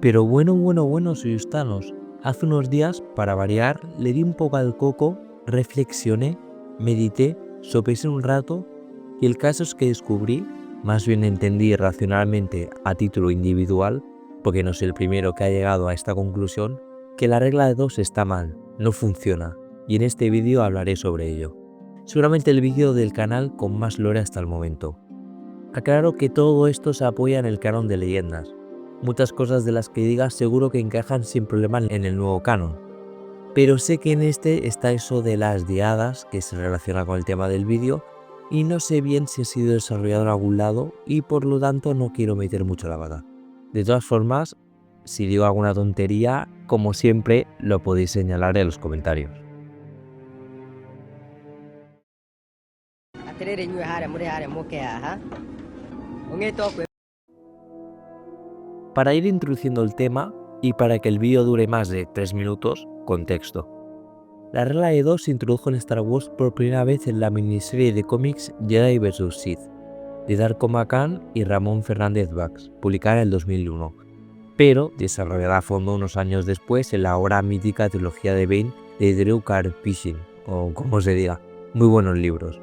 Pero bueno, sois Thanos. Hace unos días, para variar, le di un poco al coco, reflexioné, medité, sopesé un rato y el caso es que descubrí, más bien entendí racionalmente a título individual, porque no soy el primero que ha llegado a esta conclusión, que la regla de 2 está mal, no funciona, y en este vídeo hablaré sobre ello. Seguramente el vídeo del canal con más lore hasta el momento. Aclaro que todo esto se apoya en el canon de leyendas. Muchas cosas de las que diga seguro que encajan sin problema en el nuevo canon. Pero sé que en este está eso de las diadas, que se relaciona con el tema del vídeo, y no sé bien si ha sido desarrollado en algún lado y por lo tanto no quiero meter mucho la pata. De todas formas, si digo alguna tontería, como siempre, lo podéis señalar en los comentarios. Para ir introduciendo el tema y para que el vídeo dure más de 3 minutos, contexto. La regla de 2 se introdujo en Star Wars por primera vez en la miniserie de cómics Jedi vs. Sith, de Darko Macan y Ramón Fernández Bax, publicada en el 2001, pero desarrollada a fondo unos años después en la ahora mítica trilogía de Bane de Drew Karpyshyn, o como se diga, muy buenos libros.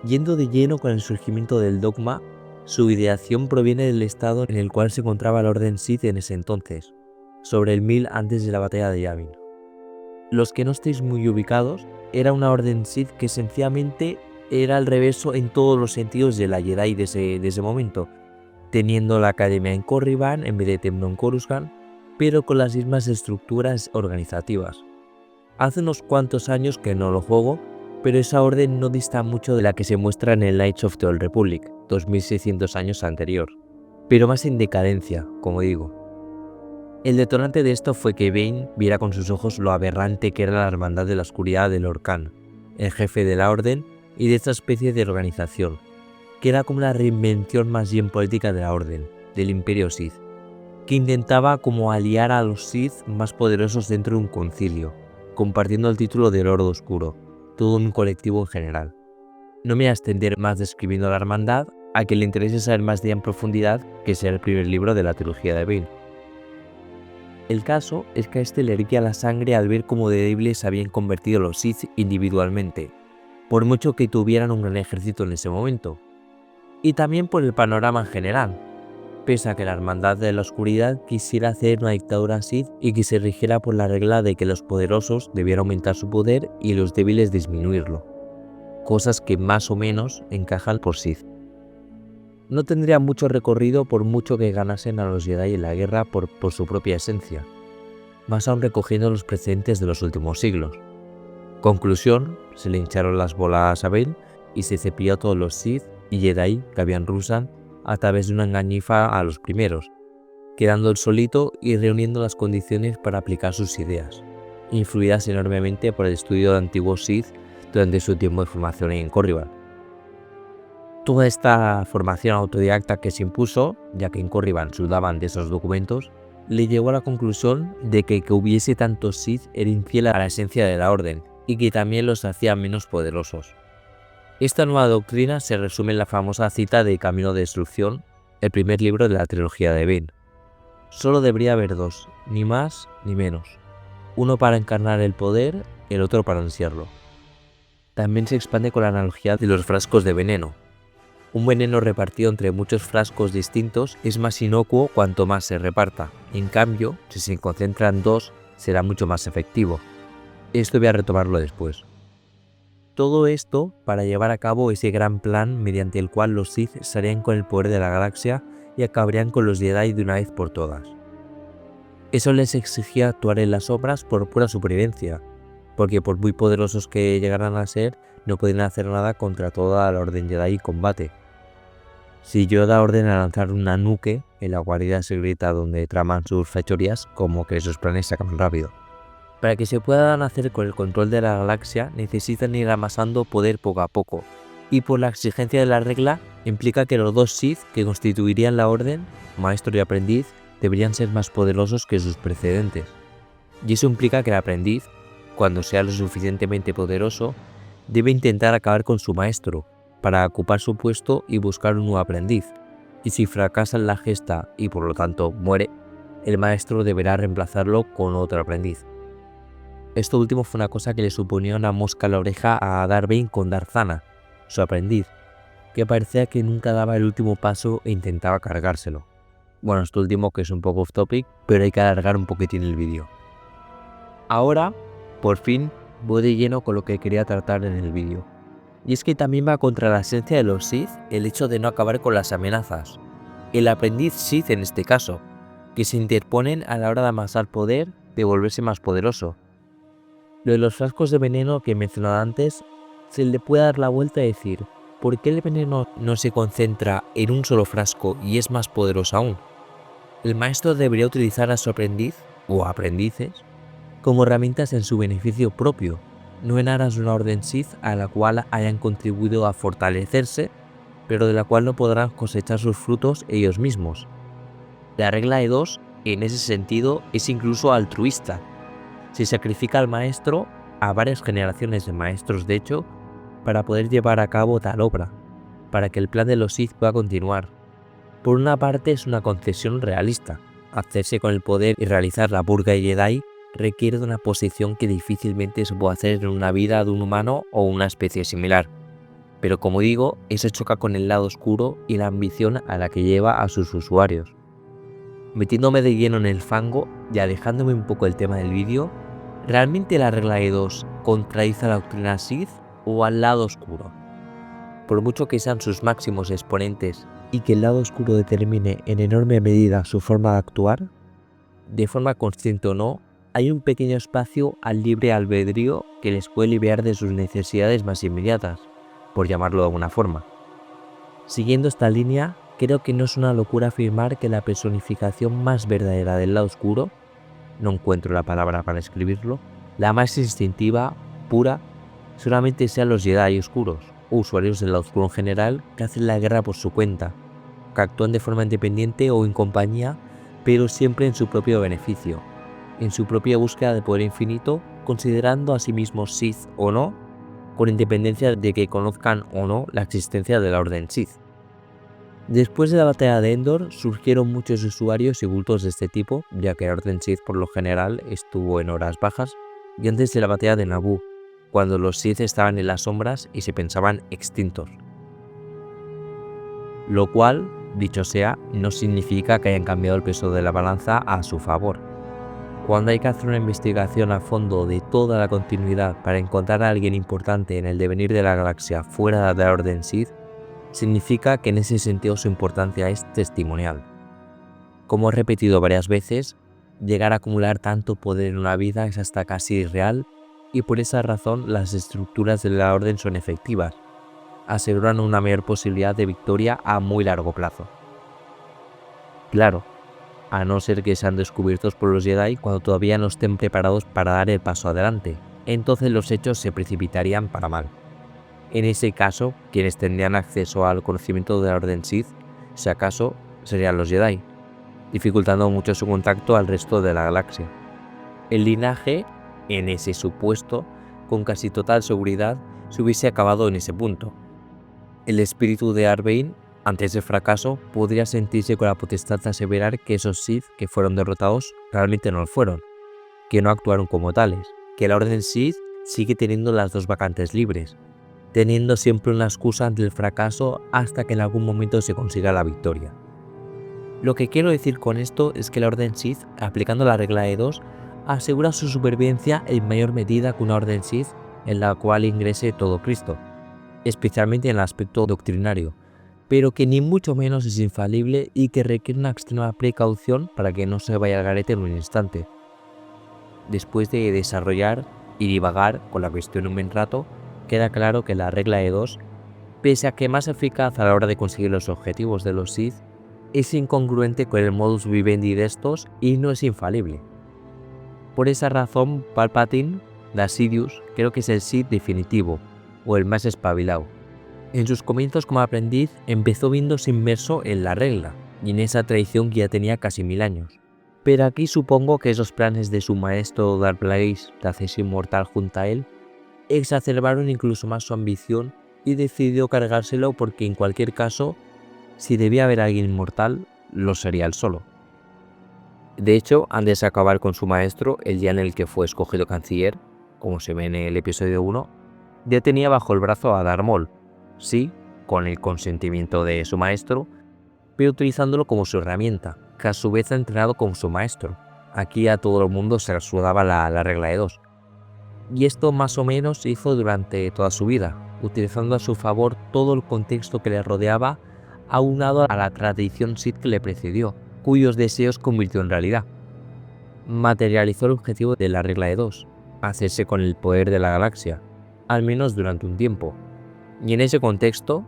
Yendo de lleno con el surgimiento del dogma, su ideación proviene del estado en el cual se encontraba la Orden Sith en ese entonces, sobre el 1000 antes de la batalla de Yavin. Los que no estéis muy ubicados, era una Orden Sith que sencillamente era al reverso en todos los sentidos de la Jedi de ese momento, teniendo la academia en Corriban en vez de Temno en Coruscant, pero con las mismas estructuras organizativas. Hace unos cuantos años que no lo juego, pero esa orden no dista mucho de la que se muestra en el Knights of the Old Republic, 2600 años anterior, pero más en decadencia, como digo. El detonante de esto fue que Bane viera con sus ojos lo aberrante que era la Hermandad de la Oscuridad de Lord Khan, el jefe de la orden y de esta especie de organización, que era como una reinvención más bien política de la orden, del Imperio Sith, que intentaba como aliar a los Sith más poderosos dentro de un concilio, compartiendo el título de Lord Oscuro, todo un colectivo en general. No me voy a extender más describiendo la hermandad, a quien le interese saber más de ella en profundidad, que sea el primer libro de la trilogía de Bane. El caso es que a este le hervía la sangre al ver cómo de débiles se habían convertido los Sith individualmente, por mucho que tuvieran un gran ejército en ese momento, y también por el panorama en general, pese a que la Hermandad de la Oscuridad quisiera hacer una dictadura Sith y que se rigiera por la regla de que los poderosos debían aumentar su poder y los débiles disminuirlo, cosas que más o menos encajan por Sith. No tendría mucho recorrido por mucho que ganasen a los Jedi en la guerra por su propia esencia, más aún recogiendo los precedentes de los últimos siglos. Conclusión, se le hincharon las bolas a Bane y se cepilló a todos los Sith y Jedi que habían Rusan a través de una engañifa a los primeros, quedando él solito y reuniendo las condiciones para aplicar sus ideas, influidas enormemente por el estudio de antiguos Sith durante su tiempo de formación en Corriban. Toda esta formación autodidacta que se impuso, ya que en Corriban sudaban de esos documentos, le llevó a la conclusión de que hubiese tantos Sith era infiel a la esencia de la orden y que también los hacía menos poderosos. Esta nueva doctrina se resume en la famosa cita de Camino de Destrucción, el primer libro de la trilogía de Bane. Solo debería haber dos, ni más ni menos. Uno para encarnar el poder, el otro para ansiarlo. También se expande con la analogía de los frascos de veneno. Un veneno repartido entre muchos frascos distintos es más inocuo cuanto más se reparta. En cambio, si se concentran dos, será mucho más efectivo. Esto voy a retomarlo después. Todo esto para llevar a cabo ese gran plan mediante el cual los Sith estarían con el poder de la galaxia y acabarían con los Jedi de una vez por todas. Eso les exigía actuar en las sombras por pura supervivencia, porque por muy poderosos que llegaran a ser, no podían hacer nada contra toda la Orden Jedi en combate. Si Yoda ordena lanzar una nuke en la guarida secreta donde traman sus fechorías, como que esos planes se acaban rápido. Para que se puedan hacer con el control de la galaxia, necesitan ir amasando poder poco a poco, y por la exigencia de la regla, implica que los dos Sith que constituirían la orden, maestro y aprendiz, deberían ser más poderosos que sus precedentes. Y eso implica que el aprendiz, cuando sea lo suficientemente poderoso, debe intentar acabar con su maestro, para ocupar su puesto y buscar un nuevo aprendiz, y si fracasa en la gesta y por lo tanto muere, el maestro deberá reemplazarlo con otro aprendiz. Esto último fue una cosa que le suponía una mosca a la oreja a Darth Bane con Darth Zana, su aprendiz, que parecía que nunca daba el último paso e intentaba cargárselo. Bueno, esto último que es un poco off topic, pero hay que alargar un poquitín el vídeo. Ahora, por fin, voy de lleno con lo que quería tratar en el vídeo. Y es que también va contra la esencia de los Sith el hecho de no acabar con las amenazas. El aprendiz Sith en este caso, que se interponen a la hora de amasar poder, de volverse más poderoso. Lo de los frascos de veneno que he mencionado antes, se le puede dar la vuelta y decir, ¿por qué el veneno no se concentra en un solo frasco y es más poderoso aún? El maestro debería utilizar a su aprendiz, o aprendices, como herramientas en su beneficio propio, no en aras de una orden Sith a la cual hayan contribuido a fortalecerse, pero de la cual no podrán cosechar sus frutos ellos mismos. La regla de 2, en ese sentido, es incluso altruista. Se sacrifica al maestro, a varias generaciones de maestros de hecho, para poder llevar a cabo tal obra, para que el plan de los Sith pueda continuar. Por una parte es una concesión realista. Hacerse con el poder y realizar la purga Jedi requiere de una posición que difícilmente se puede hacer en una vida de un humano o una especie similar. Pero como digo, eso choca con el lado oscuro y la ambición a la que lleva a sus usuarios. Metiéndome de lleno en el fango y alejándome un poco del tema del vídeo, ¿realmente la regla de 2 contradice a la doctrina Sith o al lado oscuro? Por mucho que sean sus máximos exponentes y que el lado oscuro determine en enorme medida su forma de actuar, de forma consciente o no, hay un pequeño espacio al libre albedrío que les puede liberar de sus necesidades más inmediatas, por llamarlo de alguna forma. Siguiendo esta línea, creo que no es una locura afirmar que la personificación más verdadera del lado oscuro, no encuentro la palabra para escribirlo, la más instintiva, pura, solamente sean los Jedi oscuros, o usuarios del lado oscuro en general, que hacen la guerra por su cuenta, que actúan de forma independiente o en compañía, pero siempre en su propio beneficio, en su propia búsqueda de poder infinito, considerando a sí mismos Sith o no, con independencia de que conozcan o no la existencia de la Orden Sith. Después de la batalla de Endor surgieron muchos usuarios y cultos de este tipo, ya que la Orden Sith por lo general estuvo en horas bajas, y antes de la batalla de Naboo, cuando los Sith estaban en las sombras y se pensaban extintos. Lo cual, dicho sea, no significa que hayan cambiado el peso de la balanza a su favor. Cuando hay que hacer una investigación a fondo de toda la continuidad para encontrar a alguien importante en el devenir de la galaxia fuera de la Orden Sith, significa que en ese sentido su importancia es testimonial. Como he repetido varias veces, llegar a acumular tanto poder en una vida es hasta casi irreal y por esa razón las estructuras de la Orden son efectivas, aseguran una mayor posibilidad de victoria a muy largo plazo. Claro, a no ser que sean descubiertos por los Jedi cuando todavía no estén preparados para dar el paso adelante, entonces los hechos se precipitarían para mal. En ese caso, quienes tendrían acceso al conocimiento de la Orden Sith, si acaso, serían los Jedi, dificultando mucho su contacto al resto de la galaxia. El linaje, en ese supuesto, con casi total seguridad, se hubiese acabado en ese punto. El espíritu de Darth Bane, antes del fracaso, podría sentirse con la potestad de aseverar que esos Sith que fueron derrotados realmente no lo fueron, que no actuaron como tales, que la Orden Sith sigue teniendo las dos vacantes libres, teniendo siempre una excusa ante el fracaso hasta que en algún momento se consiga la victoria. Lo que quiero decir con esto es que la Orden Sith, aplicando la regla de 2, asegura su supervivencia en mayor medida que una Orden Sith en la cual ingrese todo Cristo, especialmente en el aspecto doctrinario, pero que ni mucho menos es infalible y que requiere una extrema precaución para que no se vaya al garete en un instante. Después de desarrollar y divagar con la cuestión un buen rato, queda claro que la regla de 2, pese a que más eficaz a la hora de conseguir los objetivos de los Sith, es incongruente con el modus vivendi de estos y no es infalible. Por esa razón, Palpatine, de Sidious, creo que es el Sith definitivo, o el más espabilado. En sus comienzos como aprendiz empezó viéndose inmerso en la regla, y en esa tradición que ya tenía casi 1000 años. Pero aquí supongo que esos planes de su maestro Darth Plagueis de hacerse inmortal junto a él, exacerbaron incluso más su ambición y decidió cargárselo porque en cualquier caso, si debía haber alguien inmortal, lo sería él solo. De hecho, antes de acabar con su maestro, el día en el que fue escogido canciller, como se ve en el episodio 1, ya tenía bajo el brazo a Darth Maul, sí, con el consentimiento de su maestro, pero utilizándolo como su herramienta, que a su vez ha entrenado como su maestro. Aquí a todo el mundo se le sudaba la regla de 2. Y esto más o menos se hizo durante toda su vida, utilizando a su favor todo el contexto que le rodeaba, aunado a la tradición Sith que le precedió, cuyos deseos convirtió en realidad. Materializó el objetivo de la regla de 2, hacerse con el poder de la galaxia, al menos durante un tiempo. Y en ese contexto,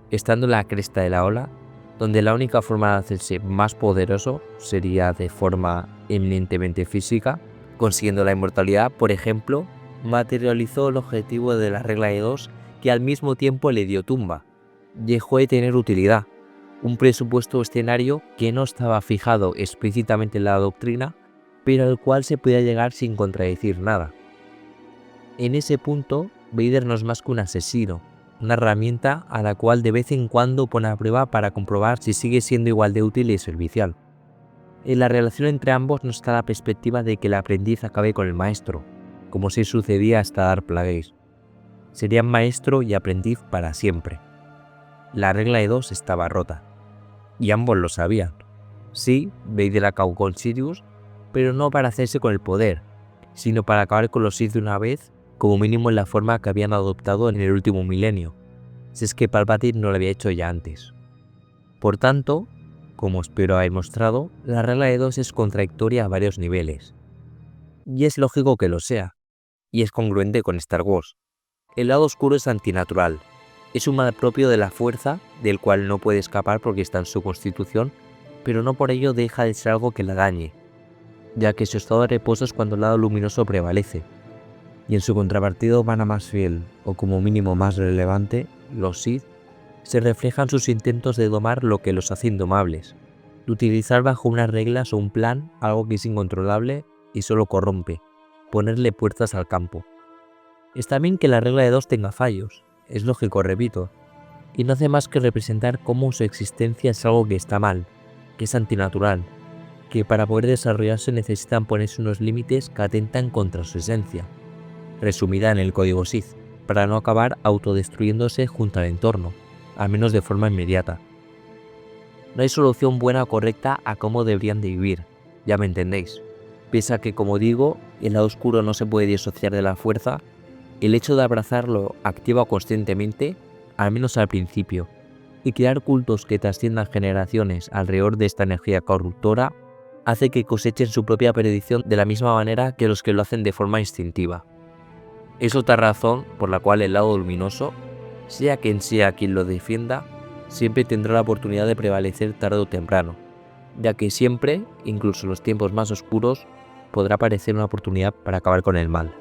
estando en la cresta de la ola, donde la única forma de hacerse más poderoso sería de forma eminentemente física, consiguiendo la inmortalidad, por ejemplo, materializó el objetivo de la regla de 2 que al mismo tiempo le dio tumba. Dejó de tener utilidad, un presupuesto escenario que no estaba fijado explícitamente en la doctrina, pero al cual se podía llegar sin contradecir nada. En ese punto, Vader no es más que un asesino, una herramienta a la cual de vez en cuando pone a prueba para comprobar si sigue siendo igual de útil y servicial. En la relación entre ambos no está la perspectiva de que el aprendiz acabe con el maestro, como si sucedía hasta Darth Plagueis. Serían maestro y aprendiz para siempre. La regla de 2 estaba rota, y ambos lo sabían. Sí, Vader acabó con Sidious, pero no para hacerse con el poder, sino para acabar con los Sith de una vez, como mínimo en la forma que habían adoptado en el último milenio, si es que Palpatine no lo había hecho ya antes. Por tanto, como espero haber mostrado, la regla de 2 es contradictoria a varios niveles. Y es lógico que lo sea, y es congruente con Star Wars. El lado oscuro es antinatural, es un mal propio de la fuerza, del cual no puede escapar porque está en su constitución, pero no por ello deja de ser algo que la dañe, ya que su estado de reposo es cuando el lado luminoso prevalece. Y en su contrapartida humana más fiel, o como mínimo más relevante, los Sith, se reflejan sus intentos de domar lo que los hace indomables, de utilizar bajo unas reglas o un plan algo que es incontrolable y solo corrompe, ponerle puertas al campo. Está bien que la regla de 2 tenga fallos, es lógico, repito, y no hace más que representar cómo su existencia es algo que está mal, que es antinatural, que para poder desarrollarse necesitan ponerse unos límites que atentan contra su esencia, resumida en el código Sith, para no acabar autodestruyéndose junto al entorno, al menos de forma inmediata. No hay solución buena o correcta a cómo deberían de vivir, ya me entendéis. Pese a que, como digo, el lado oscuro no se puede disociar de la fuerza, el hecho de abrazarlo activa conscientemente, al menos al principio, y crear cultos que trasciendan generaciones alrededor de esta energía corruptora, hace que cosechen su propia perdición de la misma manera que los que lo hacen de forma instintiva. Es otra razón por la cual el lado luminoso, sea quien lo defienda, siempre tendrá la oportunidad de prevalecer tarde o temprano, ya que siempre, incluso en los tiempos más oscuros, podrá aparecer una oportunidad para acabar con el mal.